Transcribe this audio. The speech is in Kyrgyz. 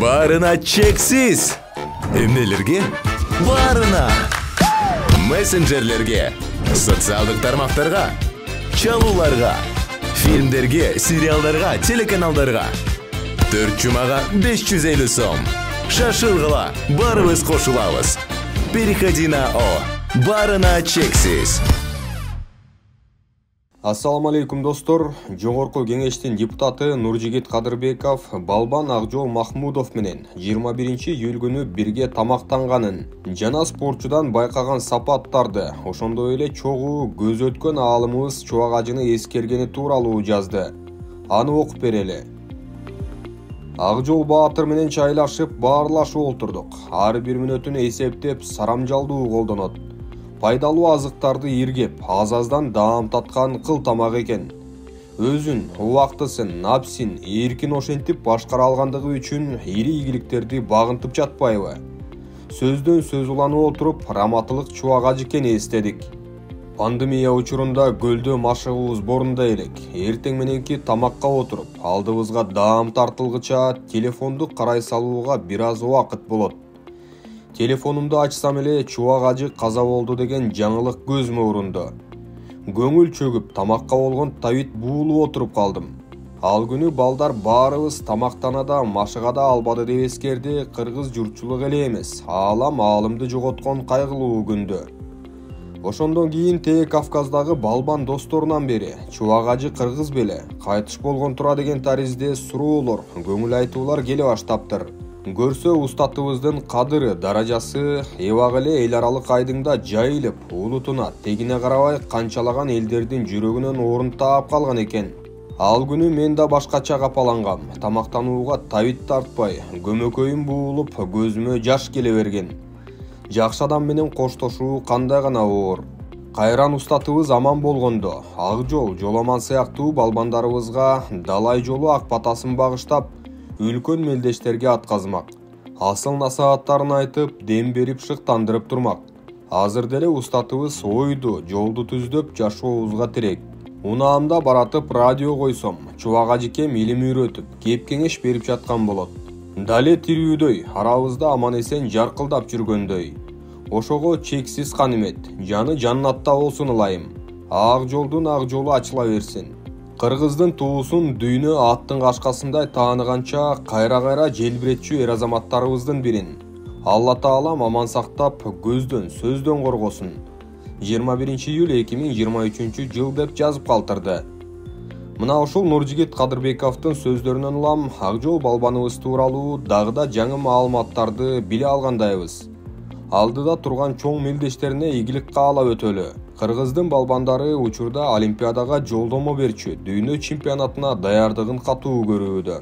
Баарына чексиз. Эмнелерге? Баарына. Мессенджерлерге, социалдык тармактарга, чалууларга, фильмдерге, сериалдарга, телеканалдарга. 4 жумага 550 сом. Шашылгыла, барыбыз кошулабыз. Переходи на О. Баарына чексиз. Ассаламу алейкум достор. Жогорку кеңештин депутаты Нуржигит Кадырбеков Балбан Акжол Махмудов менен 21-июль күнү бирге тамактанганын жана спортчудан байкаган сапаттарды, ошондой эле чогуу көз өткөн аалымыбыз чубагажыны эскергени тууралуу жазды. Аны окуп берели. Акжол Баатыр менен чайлашып баарлашып отурдук. Ар бир мүнөтүн эсептеп сарамжалдуу колдонот. Пайдалуу азыктарды иргеп, аз-аздан даам таткан кыл тамак экен. Өзүн, убактысын, напсин, эркин ошентип башкара алгандыгы үчүн ири ийгиликтерди багынтып жатпайбы? Сөздөн сөз уланып отуруп, раматылык чубагажы экени эстедик. Пандемия учурунда көлдө машыгуубуз борунда элек. Эртең мененки тамакка отуруп, алдыбызга даам тартылгыча телефонду карай салууга бир аз убакыт болот. Телефонумду ачсам эле чубагажы каза болду деген жаңылык көзүмө урунду. Көңүл чөгүп, тамакка болгон табит буулуп отуруп калдым. Ал күнү балдар баарыбыз тамактанада машыгада албады деп эскерди кыргыз журтчулук эле эмес, аалам аалымды жоготкон кайгылуу күндө. Ошондон кийин Тээ Кавказдагы балбан досторунан бери чубагажы кыргыз беле, кайтыш болгон тура деген таризде суроолор, көңүл айтуулар келе баштаптыр. Көрсө устатыбыздын кадыры, даражасы эбак эле эл аралык айдыңда жайылып, улутуна, тегине карабай канчалаган элдердин жүрөгүнөн орун таап калган экен. Ал күнү мен да башкача капалангам. Тамактанууга табит тартпай, көмөкөйүм буулуп, көзүмө жаш келе берген. Жакшы адам менен коштошуу кандай гана оор. Кайран устатыбыз аман болгондо, Акжол, Жоламан сыяктуу балбандарыбызга далай жолу ак батасын багыштап, үлкөн мелдештерге атказмак. Асыл насааттарын айтып, дем берип шыктандырып турмак. Азыр деле устатыбыз ойду, жолду түздөп жашообузга тирек. Унаамда баратып радио койсом, чубагажыкем илим үйрөтүп, кеп кеңеш берип жаткан болот. Дале тирүүдөй, арабызда аман эсен жаркылдап жүргөндөй. Ошого чексиз канимет, жаны жаннатта болсун ылайым. Ак жолдун ак жолу ачыла берсин. Кыргыздын туусун дүйнө аттын кашкасындай тааныганча кайра-кайра желбиретчү эр азаматтарыбыздын бирин Алла Таалам аман сактап, көздөн, сөздөн коргосун. 21-июль 2023 деп жазып калтырды. Мына ушул Нуржигит Кадырбековдун сөздөрүнөн улам Акжол балбаныбыз тууралуу дагы да жаңы маалыматтарды биле алгандайбыз. Алдыда турган чоң мелдештерине ийгилик каалап өтөлү. Кыргыздын балбандары учурда Олимпиадага жолдомо берчү дүйнө чемпионатына даярдыгын катуу көрүүдө.